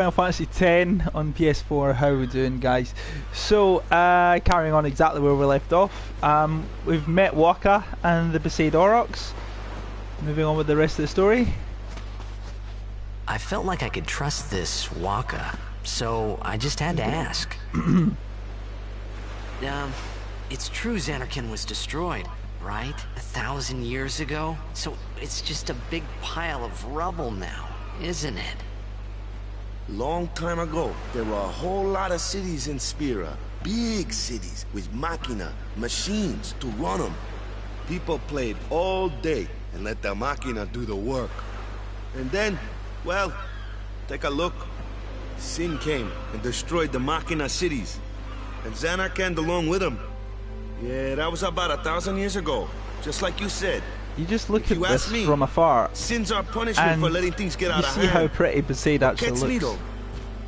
Final Fantasy X on PS4. How are we doing, guys? So, carrying on exactly where we left off. We've met Wakka and the Besaid Aurochs. Moving on with the rest of the story. I felt like I could trust this Wakka, so I just had to ask. It's true Zanarkand was destroyed, right? 1,000 years ago? So it's just a big pile of rubble now, isn't it? Long time ago, there were a whole lot of cities in Spira. Big cities with machina, machines to run them. People played all day and let the machina do the work. And then, well, take a look. Sin came and destroyed the machina cities. And Zanarkand along with them. Yeah, that was about 1,000 years ago. Just like you said. You just look at this from afar, sins are punishment for letting things get out of hand. You see how pretty Besaid actually looks. What gets me though,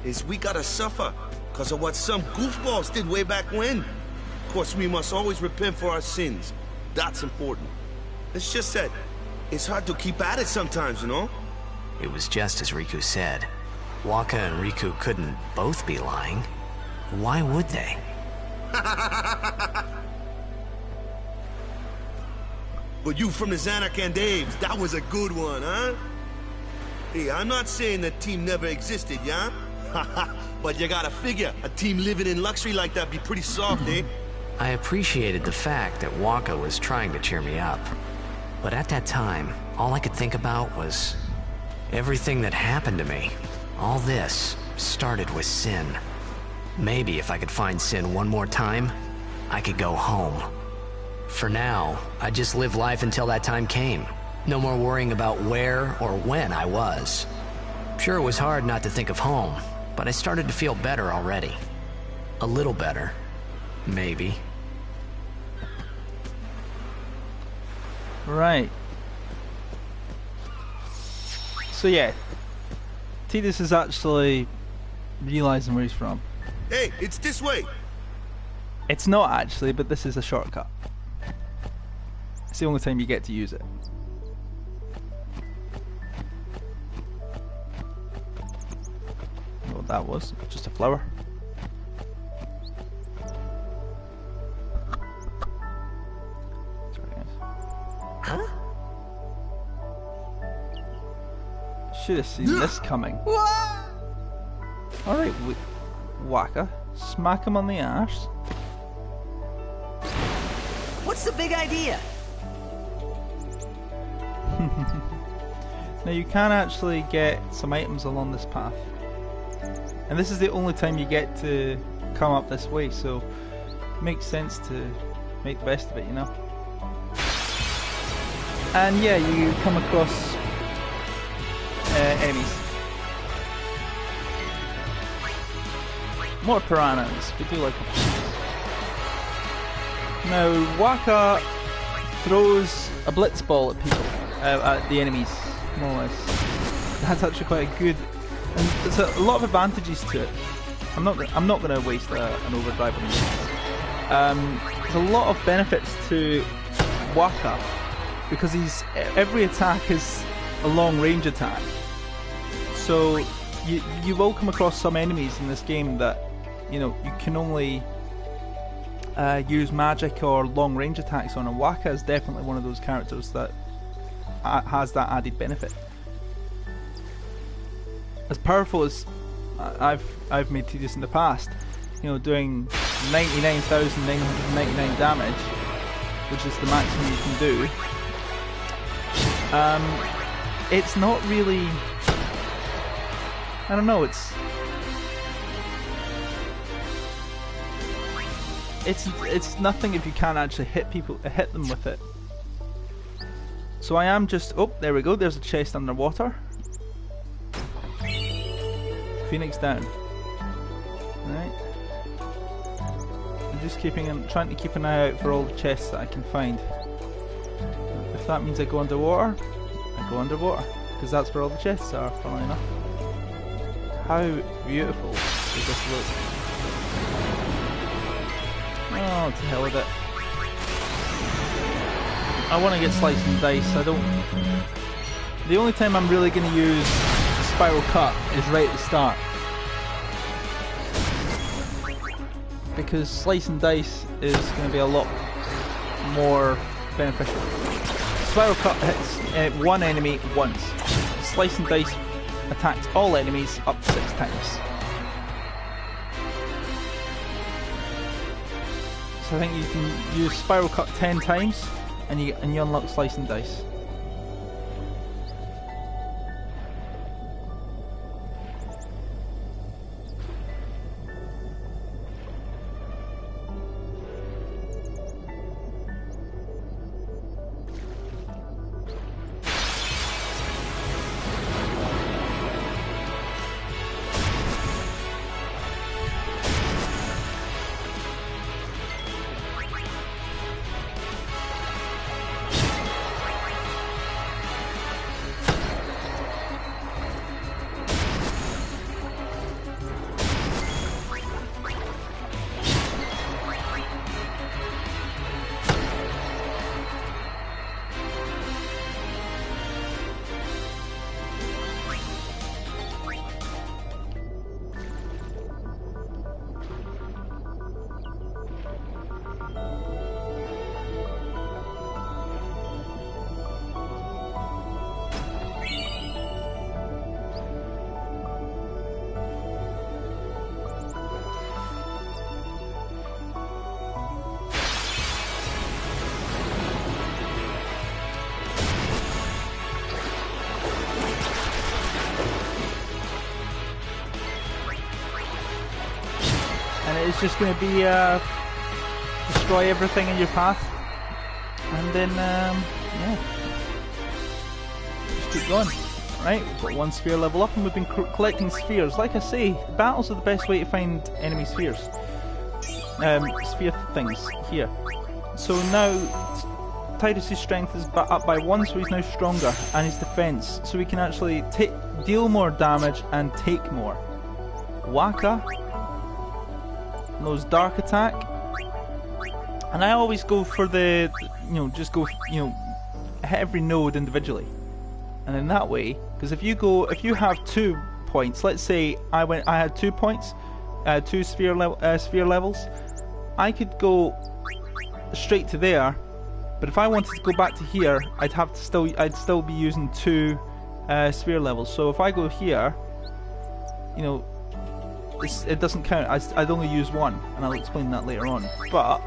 is we gotta suffer because of what some goofballs did way back when. Of course, we must always repent for our sins. That's important. It's just that it's hard to keep at it sometimes, you know? It was just as Riku said. Wakka and Riku couldn't both be lying. Why would they? But you from the Zanarkand Daves, that was a good one, huh? Hey, I'm not saying that team never existed, yeah? But you gotta figure, a team living in luxury like that be pretty soft, eh? I appreciated the fact that Wakka was trying to cheer me up. But at that time, all I could think about was everything that happened to me. All this started with Sin. Maybe if I could find Sin one more time, I could go home. For now, I just live life until that time came. No more worrying about where or when I was. Sure, it was hard not to think of home, but I started to feel better already. A little better. Maybe. Right. So yeah, Tidus is actually realizing where he's from. Hey, it's this way! It's not actually, but this is a shortcut. It's the only time you get to use it. I don't know what that was, just a flower. Sorry guys. Huh? Should have seen this coming. Alright, Wakka, smack him on the arse. What's the big idea? Now you can actually get some items along this path, and this is the only time you get to come up this way, so it makes sense to make the best of it, you know. And yeah, you come across enemies. More piranhas, we do like them. Now Wakka throws a blitzball at people, at the enemies, more or less. That's actually quite a good, and there's a lot of advantages to it. I'm not going to waste an overdrive on this. There's a lot of benefits to Wakka because every attack is a long range attack. So you will come across some enemies in this game that you can only use magic or long range attacks on, and Wakka is definitely one of those characters that has that added benefit. As powerful as I've made Tidus in the past, doing 99,999 damage, which is the maximum you can do. It's not really. I don't know. It's nothing if you can't actually hit them with it. So I am just, oh, there we go, there's a chest underwater. Phoenix down. Right. I'm just trying to keep an eye out for all the chests that I can find. If that means I go underwater, I go underwater. Because that's where all the chests are, funnily enough. How beautiful does this look? Oh, to hell with it. I want to get sliced and diced. The only time I'm really going to use Spiral Cut is right at the start, because slice and dice is going to be a lot more beneficial. Spiral Cut hits one enemy once. Slice and dice attacks all enemies up to 6 times. So I think you can use Spiral Cut 10 times and you unlock Slice and Dice. And it's just going to be destroy everything in your path, and then yeah, just keep going. Right, we've got 1 sphere level up, and we've been collecting spheres. Like I say, battles are the best way to find enemy spheres, sphere things here. So now Tidus' strength is up by 1, so he's now stronger, and his defense, so he can actually deal more damage and take more. Wakka knows dark attack, and I always go for the, just go, hit every node individually, and in that way, because if you have 2 points, let's say I had 2 points, 2 sphere levels, I could go straight to there, but if I wanted to go back to here, I'd still be using 2 sphere levels. So if I go here, it doesn't count. I'd only use 1, and I'll explain that later on. But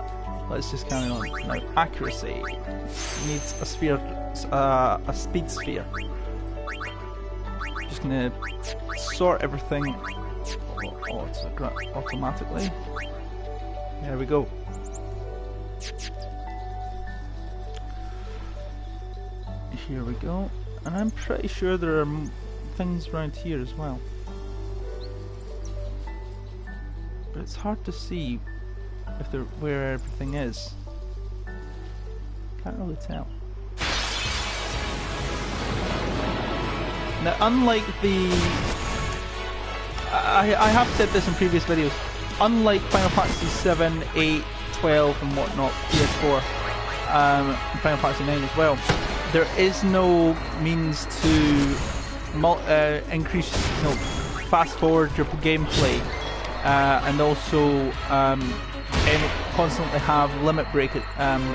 let's just carry on. Now, accuracy needs a sphere, a speed sphere. Just gonna sort everything automatically. There we go. Here we go, and I'm pretty sure there are things around here as well. But it's hard to see where everything is. Can't really tell. Now, unlike I have said this in previous videos, unlike Final Fantasy 7, 8, 12 and whatnot, PS4, and Final Fantasy 9 as well, there is no means to increase, fast forward your gameplay. And also constantly have limit break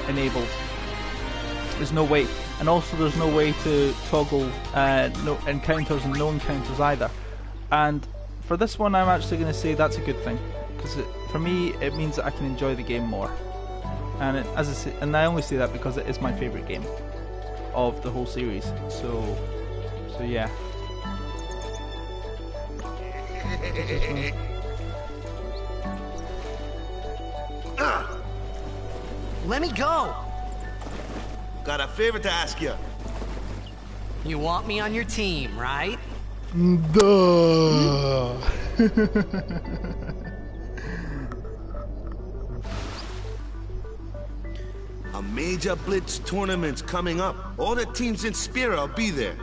enabled. There's no way, and also there's no way to toggle no encounters and no encounters either. And for this one, I'm actually going to say that's a good thing, because for me it means that I can enjoy the game more. And as I say, and I only say that because it is my favourite game of the whole series. So yeah. Let me go! Got a favor to ask you. You want me on your team, right? Duh. A major blitz tournament's coming up. All the teams in Spira will be there.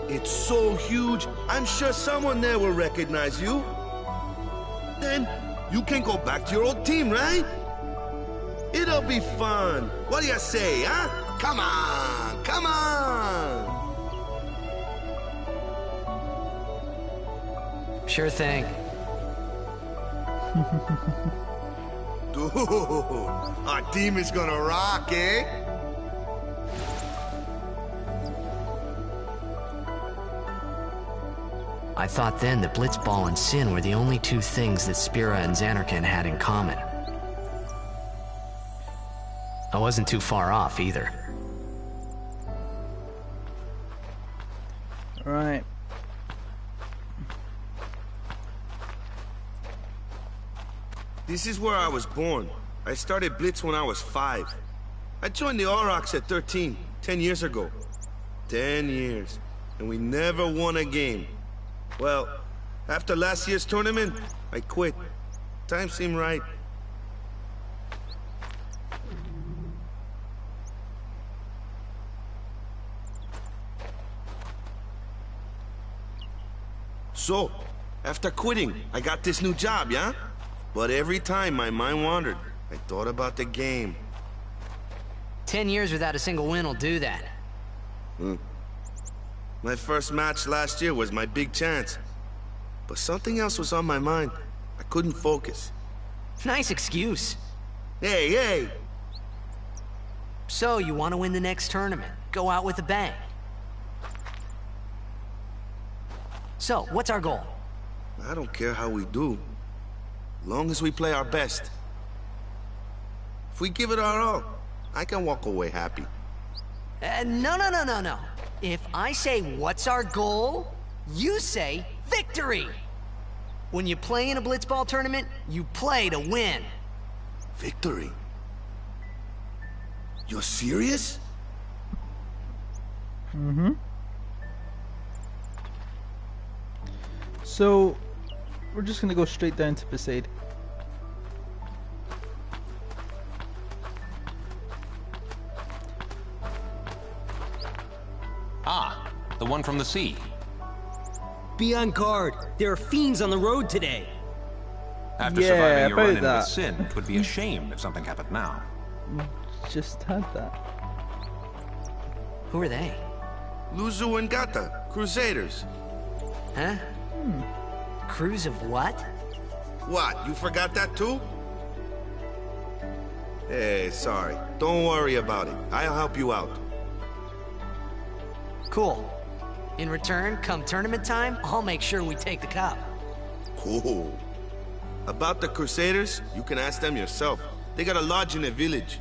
It's so huge, I'm sure someone there will recognize you. Then you can go back to your old team, right? It'll be fun. What do you say, huh? Come on, come on! Sure thing. Dude, our team is gonna rock, eh? I thought then that blitzball and sin were the only two things that Spira and Xanarkand had in common. I wasn't too far off either. Right. This is where I was born. I started Blitz when I was 5. I joined the Aurochs at 13, 10 years ago. 10 years, and we never won a game. Well, after last year's tournament, I quit. Time seemed right. So, after quitting, I got this new job, yeah? But every time my mind wandered, I thought about the game. 10 years without a single win will do that. My first match last year was my big chance. But something else was on my mind. I couldn't focus. Nice excuse. Hey, hey! So, you want to win the next tournament? Go out with a bang. So, what's our goal? I don't care how we do. Long as we play our best. If we give it our all, I can walk away happy. No. If I say, what's our goal? You say, victory! When you play in a blitzball tournament, you play to win. Victory? You're serious? Mm-hmm. So, we're just gonna go straight down to Besaid. Ah, the one from the sea. Be on guard. There are fiends on the road today. After Yeah, surviving your about run-in that. with Sin, it would be a shame if something happened now. Just had that. Who are they? Lulu and Wakka, Crusaders. Huh? Crews of what? What, you forgot that too? Hey, sorry. Don't worry about it. I'll help you out. Cool. In return, come tournament time, I'll make sure we take the cup. Cool. About the Crusaders, you can ask them yourself. They got a lodge in a village.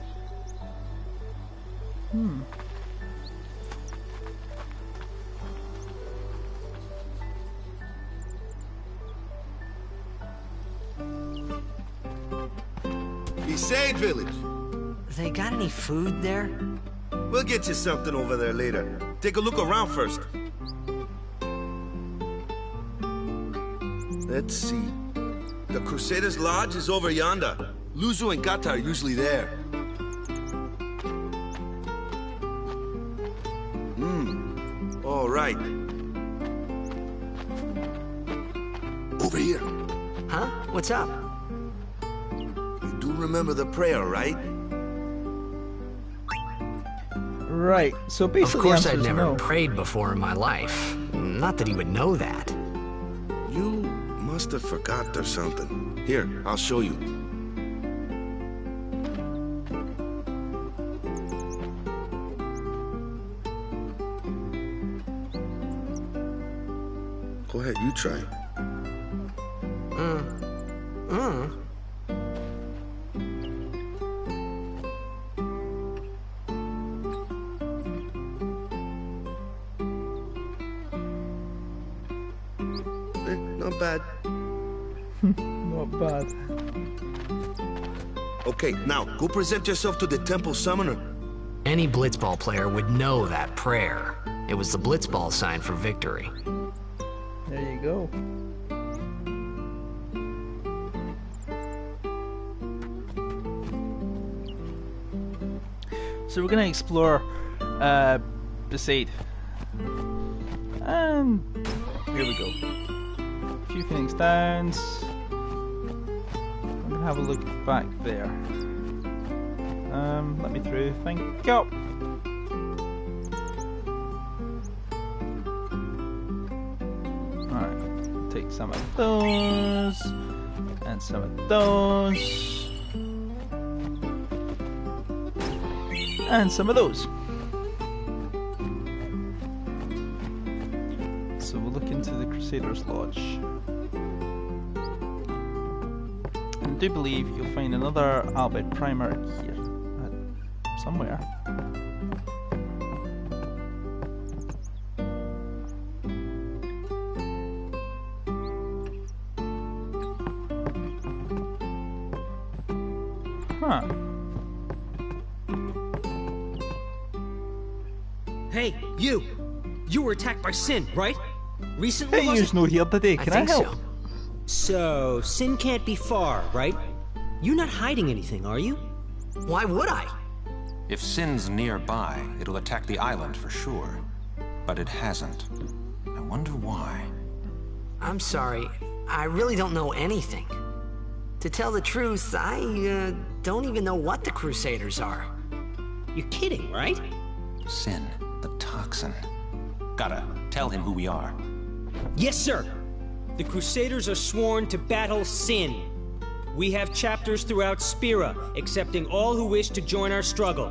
Besaid village. They got any food there? We'll get you something over there later. Take a look around first. Let's see. The Crusaders' Lodge is over yonder. Lulu and Wakka are usually there. All right. Over here. Huh? What's up? You do remember the prayer, right? Right, so basically Of course the answer I'd is never no. prayed before in my life. Not that he would know that. You must have forgot or something. Here, I'll show you. Go ahead, you try. Not bad. Not bad. Okay, now, go present yourself to the temple summoner. Any blitzball player would know that prayer. It was the blitzball sign for victory. There you go. So we're gonna explore Besaid. And here we go. A few things down. I'm gonna have a look back there. Let me through. Thank you. Alright, take some of those. And some of those. And some of those. So we'll look into the Crusader's Lodge. I do believe you'll find another Albed Primer here. Somewhere. Huh. Hey, you! You were attacked by Sin, right? Recently, Hey, was you's it? no here today. I Can I think help? so. So, Sin can't be far, right? You're not hiding anything, are you? Why would I? If Sin's nearby, it'll attack the island for sure. But it hasn't. I wonder why. I'm sorry. I really don't know anything. To tell the truth, I don't even know what the Crusaders are. You're kidding, right? Sin, the toxin. Gotta tell him who we are. Yes, sir! The Crusaders are sworn to battle Sin. We have chapters throughout Spira, accepting all who wish to join our struggle.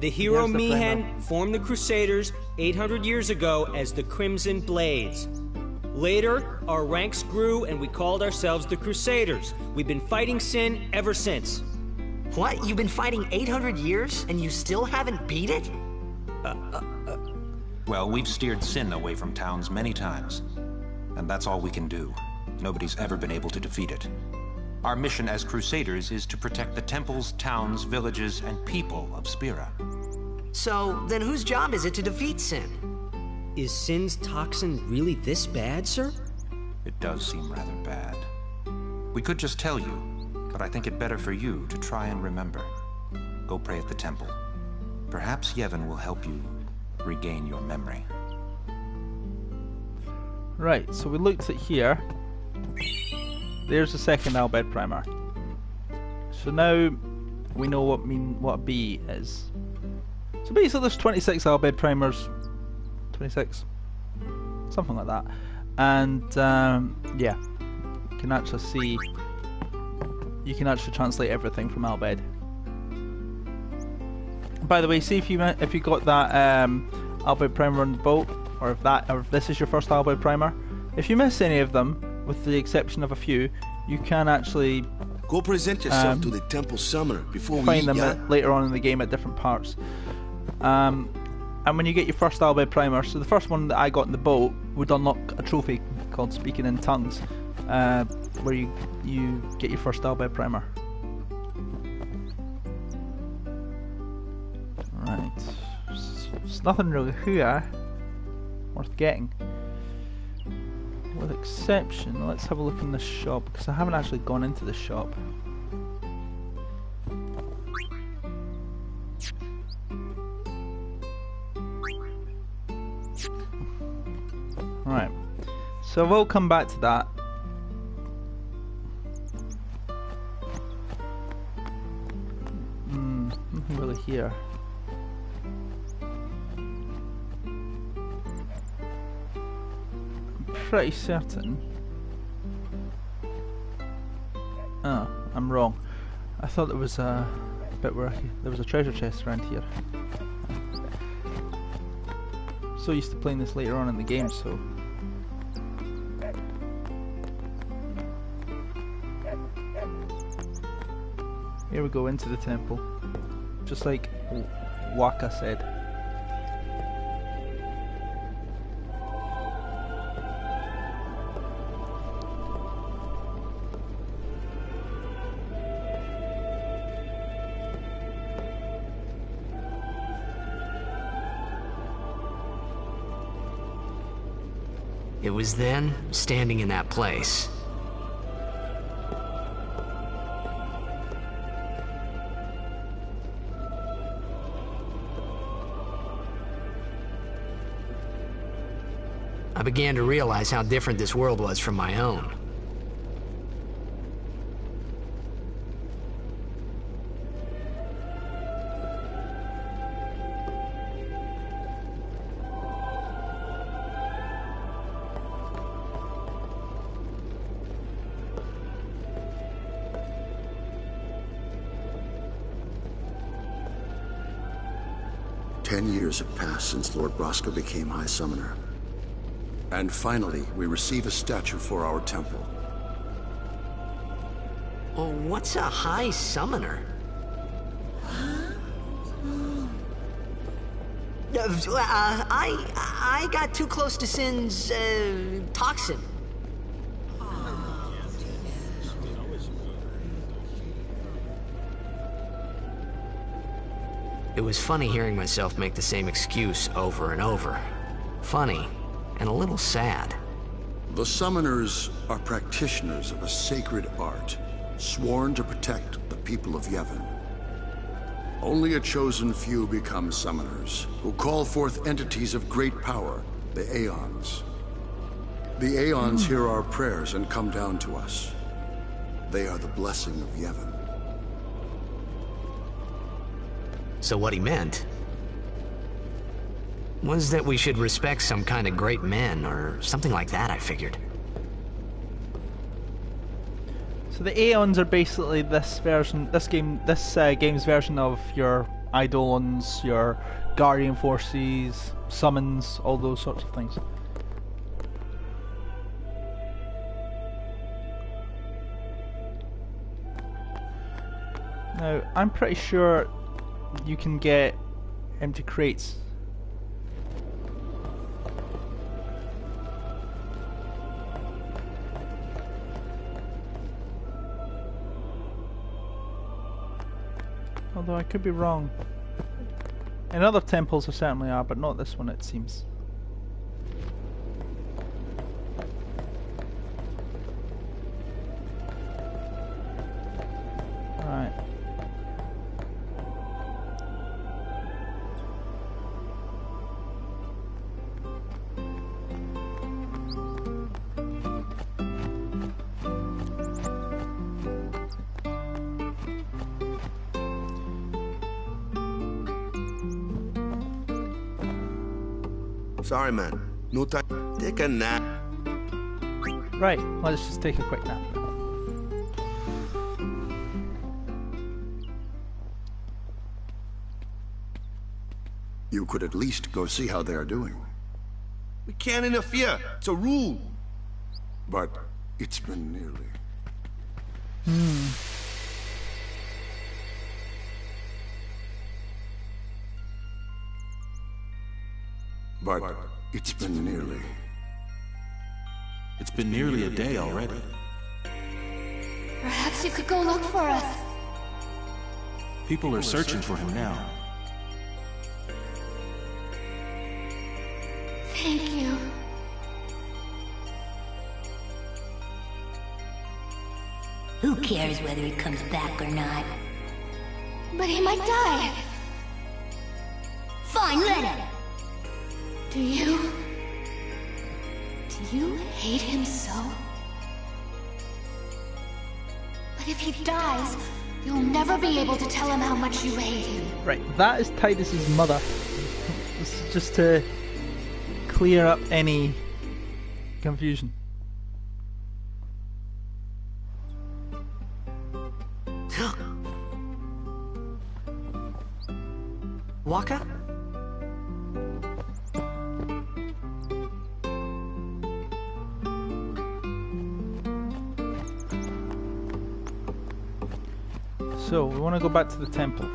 The hero There's the Mihan framework. formed the Crusaders 800 years ago as the Crimson Blades. Later, our ranks grew and we called ourselves the Crusaders. We've been fighting Sin ever since. What? You've been fighting 800 years and you still haven't beat it? Well, we've steered Sin away from towns many times. And that's all we can do. Nobody's ever been able to defeat it. Our mission as Crusaders is to protect the temples, towns, villages, and people of Spira. So, then whose job is it to defeat Sin? Is Sin's toxin really this bad, sir? It does seem rather bad. We could just tell you, but I think it better for you to try and remember. Go pray at the temple. Perhaps Yevon will help you regain your memory. Right, so we looked at here. There's the second Albed Primer. So now we know what a B is. So basically there's 26 Albed Primers. 26? Something like that. And yeah, you can actually see, you can actually translate everything from Albed. By the way, see if you got that Albed Primer on the boat, or if this is your first Albed Primer. If you miss any of them, with the exception of a few, you can actually Go present yourself to the temple summoner before we find eat, them yeah? later on in the game at different parts. And when you get your first Albed Primer, so the first one that I got in the boat would unlock a trophy called Speaking in Tongues, where you get your first Albed Primer. Right, there's nothing really here worth getting. With exception, let's have a look in the shop, because I haven't actually gone into the shop. Right, so we'll come back to that. Nothing really here. Pretty certain. Oh, I'm wrong. I thought there was a bit where there was a treasure chest around here. So used to playing this later on in the game, so. Here we go into the temple, just like Wakka said. It was then, standing in that place, I began to realize how different this world was from my own. 10 years have passed since Lord Braska became High Summoner. And finally, we receive a statue for our temple. Well, what's a High Summoner? I got too close to Sin's, toxin. It was funny hearing myself make the same excuse over and over. Funny, and a little sad. The Summoners are practitioners of a sacred art, sworn to protect the people of Yevon. Only a chosen few become Summoners, who call forth entities of great power, the Aeons. The Aeons hear our prayers and come down to us. They are the blessing of Yevon. So what he meant was that we should respect some kind of great men, or something like that, I figured. So the Aeons are basically this game's version of your Eidolons, your Guardian Forces, Summons, all those sorts of things. Now, I'm pretty sure you can get empty crates. Although I could be wrong. In other temples there certainly are, but not this one, it seems. Alright. Sorry, man. No time. Take a nap. Right, let's just take a quick nap. You could at least go see how they are doing. We can't interfere. It's a rule. But it's been nearly... But it's been nearly... It's been nearly a day already. Perhaps you could go look for us. People are searching for him now. Thank you. Who cares whether he comes back or not? But he might die. Fine, let him. Do you hate him so? But if he dies, you'll never be able to tell him how much you hate him. Right, that is Tidus's mother. This is just to clear up any confusion. Wakka? So, we want to go back to the temple.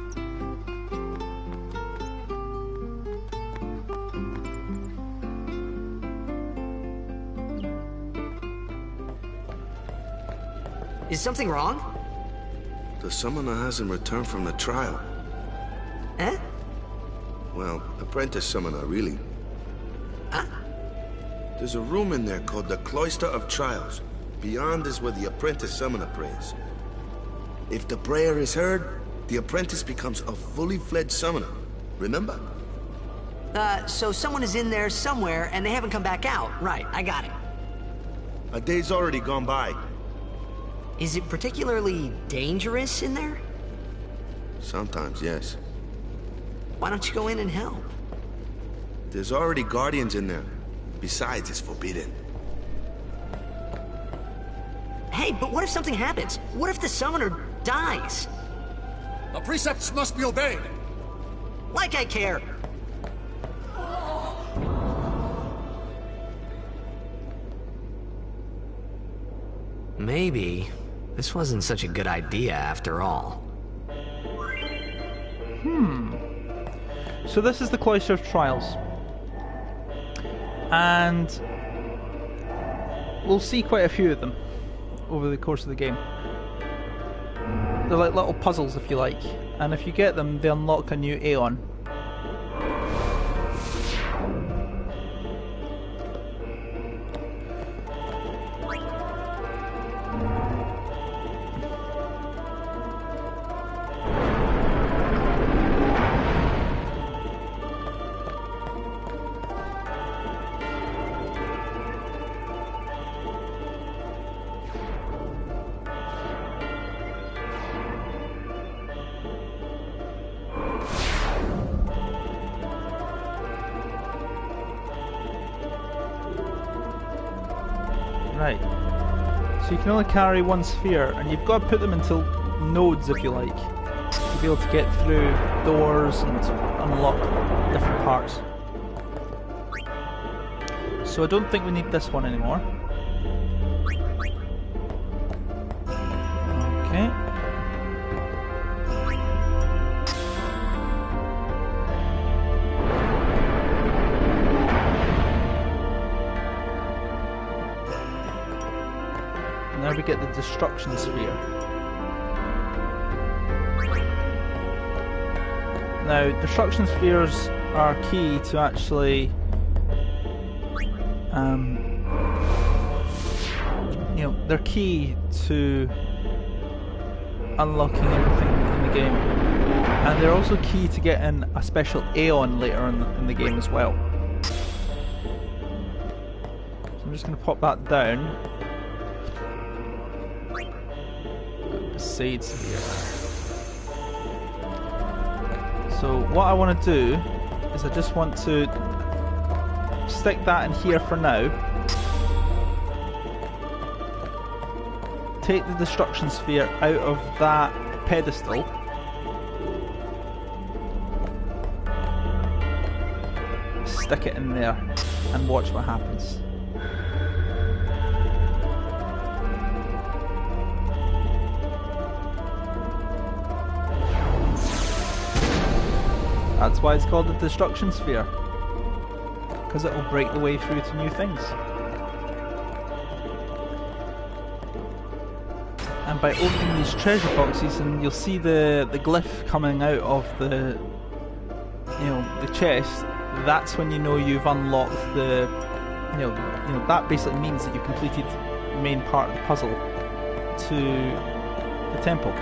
Is something wrong? The summoner hasn't returned from the trial. Eh? Well, apprentice summoner, really. Huh? There's a room in there called the Cloister of Trials. Beyond is where the apprentice summoner prays. If the prayer is heard, the apprentice becomes a fully fledged summoner. Remember? So someone is in there somewhere and they haven't come back out. Right, I got it. A day's already gone by. Is it particularly dangerous in there? Sometimes, yes. Why don't you go in and help? There's already guardians in there. Besides, it's forbidden. Hey, but what if something happens? What if the summoner dies? The precepts must be obeyed. Like I care. Maybe this wasn't such a good idea after all. So this is the Cloister of Trials. And we'll see quite a few of them over the course of the game. They're like little puzzles, if you like. And if you get them, they unlock a new Aeon. Right, so you can only carry one sphere, and you've got to put them into nodes, if you like, to be able to get through doors and unlock different parts. So I don't think we need this one anymore. Okay. Now we get the destruction sphere. Now, destruction spheres are key to actually, you know, they're key to unlocking everything in the game, and they're also key to getting a special Aeon later in the game as well. So I'm just going to pop that down. Besaid here. So what I want to do is I just want to stick that in here for now. Take the destruction sphere out of that pedestal. Stick it in there and watch what happens. That's why it's called the destruction sphere, because it will break the way through to new things. And by opening these treasure boxes, and you'll see the glyph coming out of the, you know, the chest. That's when you know you've unlocked the, you know that basically means that you completed the main part of the puzzle to the temple.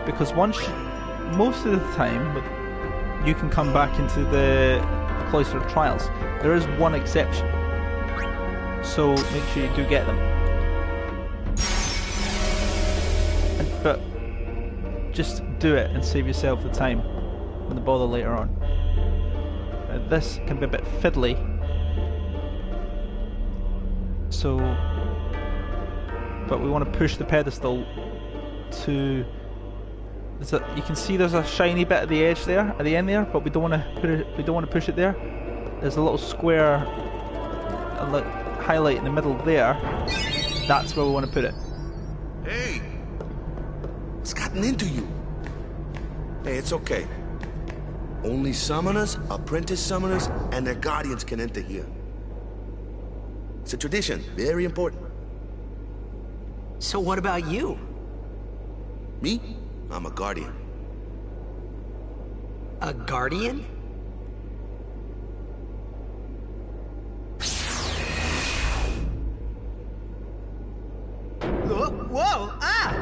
Because most of the time, you can come back into the Cloister of Trials. There is one exception, so make sure you do get them. But just do it and save yourself the time and the bother later on. This can be a bit fiddly, so but we want to push the pedestal to. You can see there's a shiny bit at the edge there, at the end there, but we don't want to put it. We don't want to push it there. There's a little square, highlight in the middle there. That's where we want to put it. Hey, it's gotten into you. Hey, it's okay. Only summoners, apprentice summoners, and their guardians can enter here. It's a tradition, very important. So what about you? Me? I'm a guardian. A guardian? Whoa! Ah!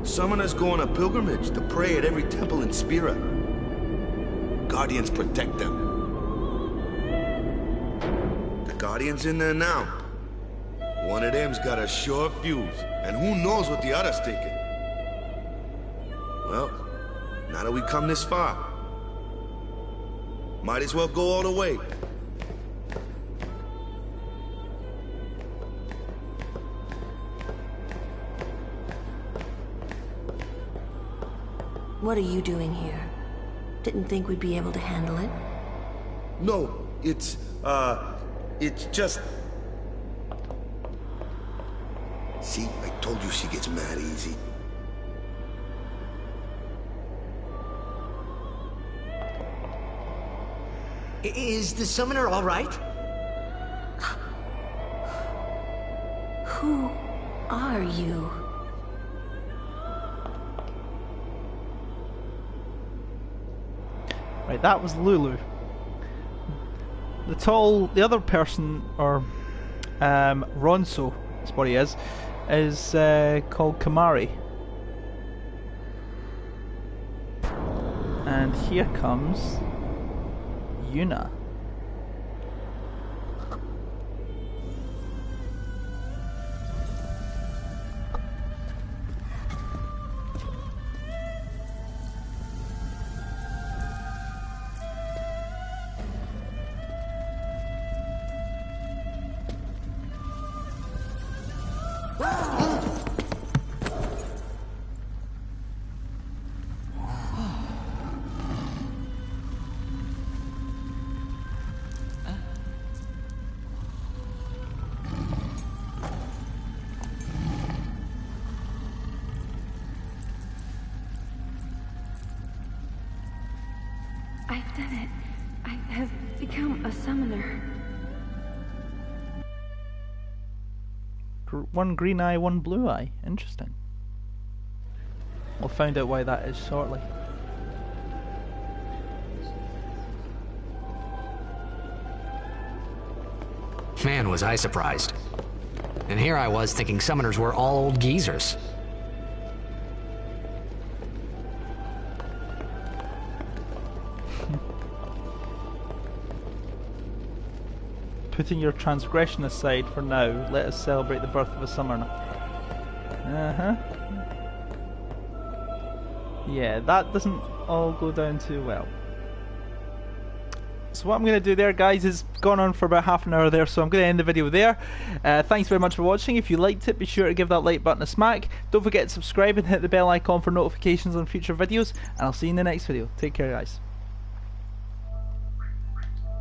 Summoners go on a pilgrimage to pray at every temple in Spira. Guardians protect them. The Guardian's in there now. One of them's got a sure fuse, and who knows what the other's thinking. Well, now that we come this far, might as well go all the way. What are you doing here? Didn't think we'd be able to handle it. No, it's just... See, I told you she gets mad easy. Is the summoner all right? Who are you? Right, that was Lulu. The other person, or Ronso, that's what he is called Kamari. And here comes Yuna. I've done it. I have become a summoner. One green eye, one blue eye. Interesting. We'll find out why that is shortly. Man, was I surprised. And here I was thinking summoners were all old geezers. Putting your transgression aside for now, let us celebrate the birth of a summoner. Yeah, that doesn't all go down too well. So what I'm going to do there, guys, is gone on for about half an hour there, so I'm going to end the video there. Thanks very much for watching. If you liked it, be sure to give that like button a smack. Don't forget to subscribe and hit the bell icon for notifications on future videos, and I'll see you in the next video. Take care, guys.